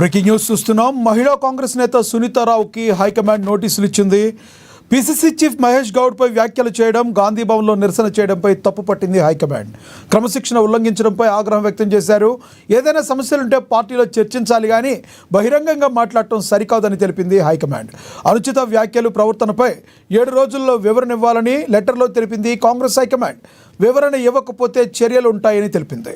Breaking news చూస్తున్నాం. మహిళా కాంగ్రెస్ నేత సునీతారావుకి హైకమాండ్ నోటీసులు ఇచ్చింది. పిసిసి చీఫ్ మహేష్ గౌడ్పై వ్యాఖ్యలు చేయడం, గాంధీ భవన్లో నిరసన చేయడంపై తప్పు పట్టింది హైకమాండ్. క్రమశిక్షణ ఉల్లంఘించడంపై ఆగ్రహం వ్యక్తం చేశారు. ఏదైనా సమస్యలుంటే పార్టీలో చర్చించాలి కానీ బహిరంగంగా మాట్లాడటం సరికాదని తెలిపింది హైకమాండ్. అనుచిత వ్యాఖ్యలు ప్రవర్తనపై 7 రోజుల్లో వివరణ ఇవ్వాలని లెటర్లో తెలిపింది కాంగ్రెస్ హైకమాండ్. వివరణ ఇవ్వకపోతే చర్యలు ఉంటాయని తెలిపింది.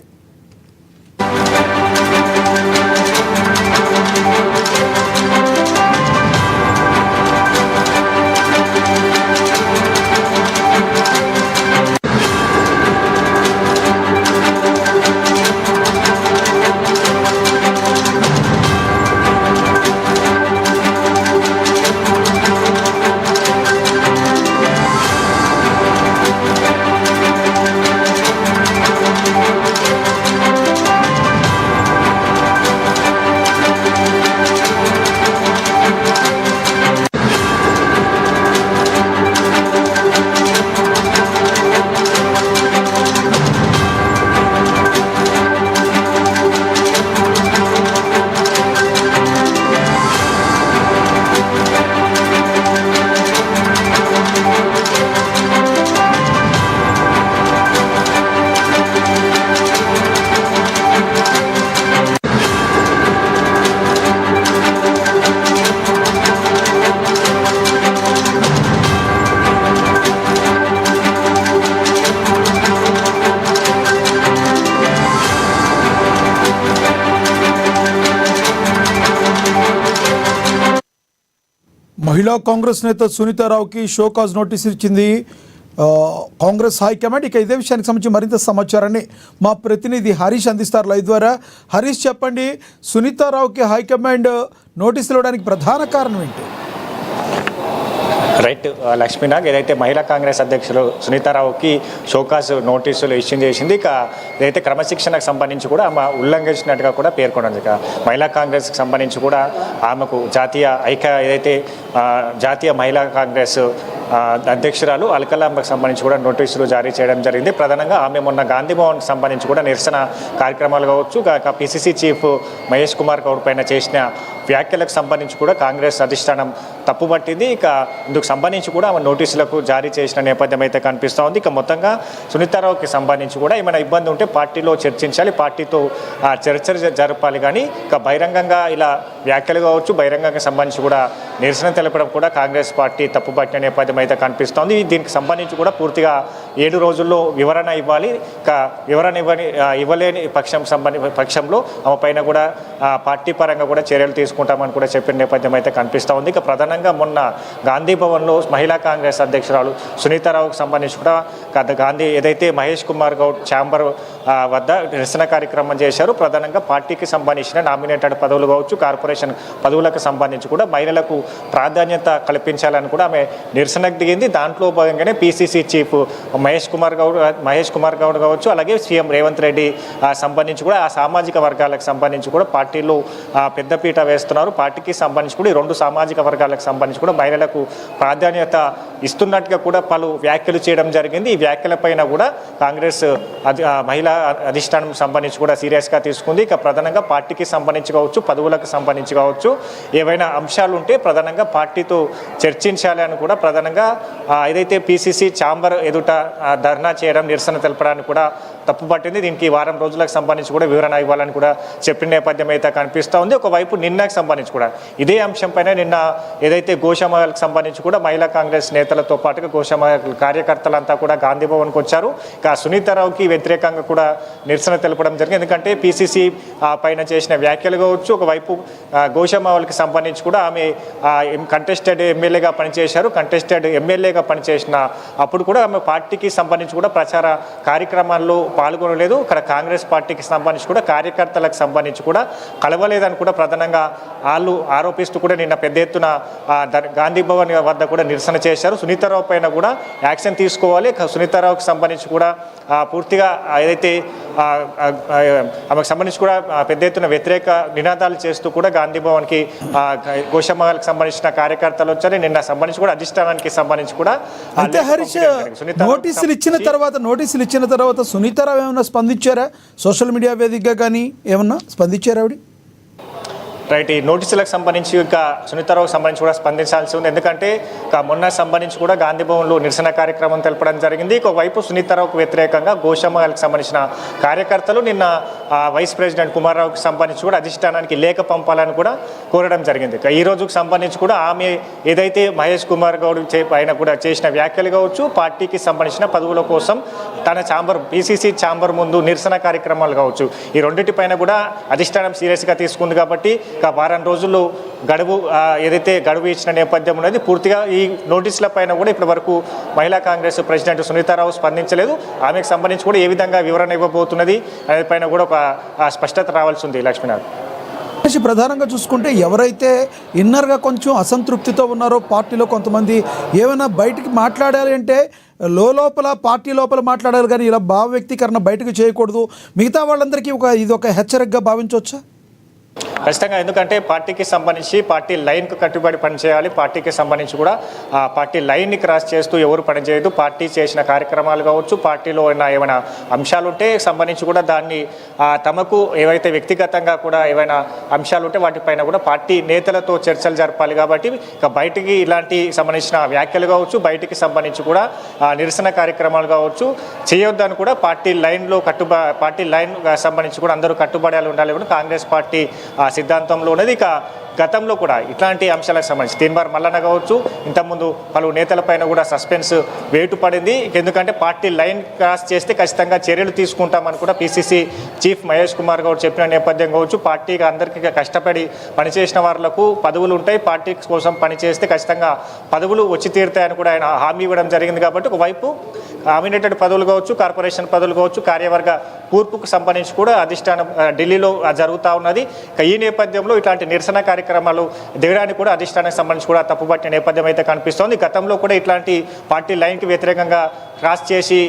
మహిళా కాంగ్రెస్ నేత సునీతారావుకి షోకాజ్ నోటీసులు ఇచ్చింది కాంగ్రెస్ హైకమాండ్. ఇక ఇదే విషయానికి సంబంధించి మరింత సమాచారాన్ని మా ప్రతినిధి హరీష్ అందిస్తారు లైవ్ ద్వారా. హరీష్, చెప్పండి, సునీతారావుకి హైకమాండ్ నోటీసులు ఇవ్వడానికి ప్రధాన కారణం ఏంటి? రైట్ లక్ష్మీనాగ్, ఏదైతే మహిళా కాంగ్రెస్ అధ్యక్షులు సునీతారావుకి షోకాజ్ నోటీసులు ఇష్యూ చేసింది. ఇక ఏదైతే క్రమశిక్షణకు సంబంధించి కూడా ఆమె ఉల్లంఘించినట్టుగా కూడా పేర్కొన్నది. ఇక మహిళా కాంగ్రెస్కి సంబంధించి కూడా ఆమెకు జాతీయ మహిళా కాంగ్రెస్ అధ్యక్షురాలు అల్కలాంబకు సంబంధించి కూడా నోటీసులు జారీ చేయడం జరిగింది. ప్రధానంగా ఆమె మొన్న గాంధీ భవన్కి సంబంధించి కూడా నిరసన కార్యక్రమాలు కావచ్చు, పిసిసి చీఫ్ మహేష్ కుమార్ గౌడ్ పైన చేసిన వ్యాఖ్యలకు సంబంధించి కూడా కాంగ్రెస్ అధిష్టానం తప్పుపట్టింది. ఇక ఇందుకు సంబంధించి కూడా ఆమె నోటీసులకు జారీ చేసిన నేపథ్యం అయితే కనిపిస్తూ ఉంది. ఇక మొత్తంగా సునీతారావుకి సంబంధించి కూడా ఏమైనా ఇబ్బంది ఉంటే పార్టీలో చర్చించాలి, పార్టీతో చర్చలు జరపాలి, కానీ ఇక బహిరంగంగా ఇలా వ్యాఖ్యలు కావచ్చు, బహిరంగంగా సంబంధించి కూడా నిరసన తెలపడం కూడా కాంగ్రెస్ పార్టీ తప్పుపట్టిన నేపథ్యం అయితే కనిపిస్తోంది. దీనికి సంబంధించి కూడా పూర్తిగా 7 రోజుల్లో వివరణ ఇవ్వాలి. ఇక వివరణ ఇవ్వలేని పక్షంలో ఆమె పైన కూడా పార్టీ పరంగా కూడా చర్యలు తీసుకుంటామని కూడా చెప్పిన నేపథ్యం అయితే కనిపిస్తూ ఉంది. ఇక ప్రధానంగా మొన్న గాంధీ భవన్లో మహిళా కాంగ్రెస్ అధ్యక్షురాలు సునీతారావుకు సంబంధించి కూడా గాంధీ ఏదైతే మహేష్ కుమార్ గౌడ్ ఛాంబర్ వద్ద నిరసన కార్యక్రమం చేశారు. ప్రధానంగా పార్టీకి సంబంధించిన నామినేటెడ్ పదవులు కావచ్చు, కార్పొరేషన్ పదవులకు సంబంధించి కూడా మహిళలకు ప్రాధాన్యత కల్పించాలని కూడా ఆమె నిరసనకు దిగింది. దాంట్లో భాగంగానే పిసిసి చీఫ్ మహేష్ కుమార్ గౌడ్ కావచ్చు, అలాగే సీఎం రేవంత్ రెడ్డి సంబంధించి కూడా ఆ సామాజిక వర్గాలకు సంబంధించి కూడా పార్టీలో పెద్దపీట వేస్తున్నారు. పార్టీకి సంబంధించి కూడా ఈ 2 సామాజిక వర్గాలకు సంబంధించి కూడా మహిళలకు ప్రాధాన్యత ఇస్తున్నట్టుగా కూడా పలు వ్యాఖ్యలు చేయడం జరిగింది. ఈ వ్యాఖ్యలపైన కూడా కాంగ్రెస్ మహిళా అధిష్టానం సంబంధించి కూడా సీరియస్గా తీసుకుంది. ఇక ప్రధానంగా పార్టీకి సంబంధించి కావచ్చు, పదవులకు సంబంధించి కావచ్చు, ఏవైనా అంశాలు ఉంటే ప్రధానంగా పార్టీతో చర్చించాలి అని కూడా ప్రధానంగా ఏదైతే పిసిసి ఛాంబర్ ఎదుట ధర్నా చేయడం, నిరసన తెలపడానికి కూడా తప్పుపట్టింది. దీనికి 1 వారం రోజులకు సంబంధించి కూడా వివరణ ఇవ్వాలని కూడా చెప్పిన నేపథ్యం అయితే కనిపిస్తూ ఉంది. ఒకవైపు నిన్నకు సంబంధించి కూడా ఇదే అంశంపైన నిన్న ఏదైతే గోషామాలకు సంబంధించి కూడా మహిళా కాంగ్రెస్ నేతలతో పాటుగా గోషామా కార్యకర్తలంతా కూడా గాంధీ భవన్కి వచ్చారు. ఇక సునీతారావుకి వ్యతిరేకంగా కూడా నిరసన తెలపడం జరిగింది. ఎందుకంటే పిసిసి పైన చేసిన వ్యాఖ్యలు కావచ్చు, ఒకవైపు గోషామాలకు సంబంధించి కూడా ఆమె కంటెస్టెడ్ ఎమ్మెల్యేగా పనిచేశారు. కంటెస్టెడ్ ఎమ్మెల్యేగా పనిచేసిన అప్పుడు కూడా ఆమె పార్టీకి సంబంధించి కూడా ప్రచార కార్యక్రమాల్లో పాల్గొనలేదు. ఇక్కడ కాంగ్రెస్ పార్టీకి సంబంధించి కూడా కార్యకర్తలకు సంబంధించి కూడా కలవలేదని కూడా ప్రధానంగా వాళ్ళు ఆరోపిస్తూ కూడా నిన్న పెద్ద ఎత్తున గాంధీ భవన్ వద్ద కూడా నిరసన చేశారు. సునీతారావు పైన కూడా యాక్షన్ తీసుకోవాలి. సునీతారావుకి సంబంధించి కూడా పూర్తిగా ఏదైతే ఆమెకు సంబంధించి కూడా పెద్ద ఎత్తున వ్యతిరేక నినాదాలు చేస్తూ కూడా గాంధీ భవన్కి గోషామాలకు సంబంధించిన కార్యకర్తలు వచ్చారు. నిన్న సంబంధించి కూడా అధిష్టానానికి సంబంధించి కూడా అంటే హరీష్ నోటీసులు ఇచ్చిన తర్వాత సునీతారావు ఏమన్నా స్పందించారా? సోషల్ మీడియా వేదికగా కానీ ఏమన్నా స్పందించారా? ఆవిడ రైట్, ఈ నోటీసులకు సంబంధించి ఇంకా సునీతారావుకి సంబంధించి కూడా స్పందించాల్సి ఉంది. ఎందుకంటే మొన్న సంబంధించి కూడా గాంధీ భవన్లో నిరసన కార్యక్రమం తెలపడం జరిగింది. ఒకవైపు సునీతారావుకు వ్యతిరేకంగా గోషమ్మకి సంబంధించిన కార్యకర్తలు నిన్న వైస్ ప్రెసిడెంట్ కుమార్రావుకి సంబంధించి కూడా అధిష్టానానికి లేఖ పంపాలని కూడా కోరడం జరిగింది. ఈ రోజుకు సంబంధించి కూడా ఆమె ఏదైతే మహేష్ కుమార్ గౌడ్ ఆయన కూడా చేసిన వ్యాఖ్యలు కావచ్చు, పార్టీకి సంబంధించిన పదవుల కోసం తన పిసిసి ఛాంబర్ ముందు నిరసన కార్యక్రమాలు కావచ్చు, ఈ రెండింటిపైన కూడా అధిష్టానం సీరియస్గా తీసుకుంది. కాబట్టి వారం రోజుల్లో ఏదైతే గడువు ఇచ్చిన నేపథ్యం ఉన్నది, పూర్తిగా ఈ నోటీసుల పైన కూడా ఇప్పటి వరకు మహిళా కాంగ్రెస్ ప్రెసిడెంట్ సునీతారావు స్పందించలేదు. ఆమెకు సంబంధించి కూడా ఏ విధంగా వివరణ ఇవ్వబోతున్నది దానిపైన కూడా ఒక స్పష్టత రావాల్సి ఉంది. లక్ష్మీనాథ్, ప్రధానంగా చూసుకుంటే ఎవరైతే ఇన్నర్గా కొంచెం అసంతృప్తితో ఉన్నారో పార్టీలో కొంతమంది ఏమైనా బయటికి మాట్లాడాలి అంటే లోపల పార్టీ లోపల మాట్లాడాలి, కానీ ఇలా భావ వ్యక్తీకరణ బయటకు చేయకూడదు. మిగతా వాళ్ళందరికీ ఇది ఒక హెచ్చరికగా భావించవచ్చా? ఖచ్చితంగా, ఎందుకంటే పార్టీకి సంబంధించి పార్టీ లైన్కు కట్టుబడి పనిచేయాలి. పార్టీకి సంబంధించి కూడా ఆ పార్టీ లైన్ని క్రాస్ చేస్తూ ఎవరు పనిచేయదు. పార్టీ చేసిన కార్యక్రమాలు కావచ్చు, పార్టీలో ఏమైనా అంశాలు ఉంటే సంబంధించి కూడా దాన్ని తమకు ఏవైతే వ్యక్తిగతంగా కూడా ఏవైనా అంశాలు ఉంటే వాటిపైన కూడా పార్టీ నేతలతో చర్చలు జరపాలి. కాబట్టి ఇక బయటికి ఇలాంటి సంబంధించిన వ్యాఖ్యలు కావచ్చు, బయటికి సంబంధించి కూడా నిరసన కార్యక్రమాలు కావచ్చు చేయొద్దని కూడా పార్టీ లైన్ సంబంధించి కూడా అందరూ కట్టుబడాలి ఉండాలి కూడా కాంగ్రెస్ పార్టీ సిద్ధాంతంలో ఉన్నది. ఇక గతంలో కూడా ఇట్లాంటి అంశాలకు సంబంధించి తీన్మార్ మల్లన్న కావచ్చు, ఇంతకుముందు పలు నేతలపైన కూడా సస్పెన్స్ వేటు పడింది. ఎందుకంటే పార్టీ లైన్ క్రాస్ చేస్తే ఖచ్చితంగా చర్యలు తీసుకుంటామని కూడా పిసిసి చీఫ్ మహేష్ కుమార్ గౌడ్ చెప్పిన నేపథ్యం కావచ్చు. పార్టీకి అందరికీ కష్టపడి పనిచేసిన వాళ్లకు పదవులు ఉంటాయి, పార్టీ కోసం పనిచేస్తే ఖచ్చితంగా పదవులు వచ్చి తీరుతాయని కూడా ఆయన హామీ ఇవ్వడం జరిగింది. కాబట్టి ఒకవైపు నామినేటెడ్ పదవులు కావచ్చు, కార్పొరేషన్ పదవులు కావచ్చు, కార్యవర్గ కూర్పుకు సంబంధించి కూడా అధిష్టానం ఢిల్లీలో జరుగుతూ ఉన్నది. ఈ నేపథ్యంలో ఇట్లాంటి నిరసన కార్యక్రమాలు దిగడానికి కూడా అధిష్టానానికి సంబంధించి కూడా తప్పుపట్టిన నేపథ్యం అయితే కనిపిస్తోంది. గతంలో కూడా ఇట్లాంటి పార్టీ లైన్కి వ్యతిరేకంగా క్రాస్ చేసి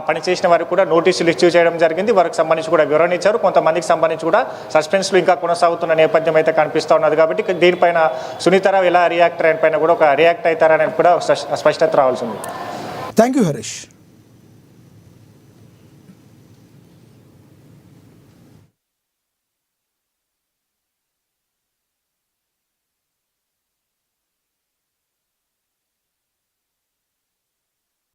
పనిచేసిన వారికి కూడా నోటీసులు ఇష్యూ చేయడం జరిగింది. వారికి సంబంధించి కూడా వివరణ ఇచ్చారు. కొంతమందికి సంబంధించి కూడా సస్పెన్స్లు ఇంకా కొనసాగుతున్న నేపథ్యం అయితే కనిపిస్తూ ఉన్నది. కాబట్టి దీనిపైన సునీతారావు ఎలా రియాక్ట్ అయిన పైన కూడా రియాక్ట్ అవుతారని కూడా స్పష్టత రావాల్సి ఉంది. Thank you Harish.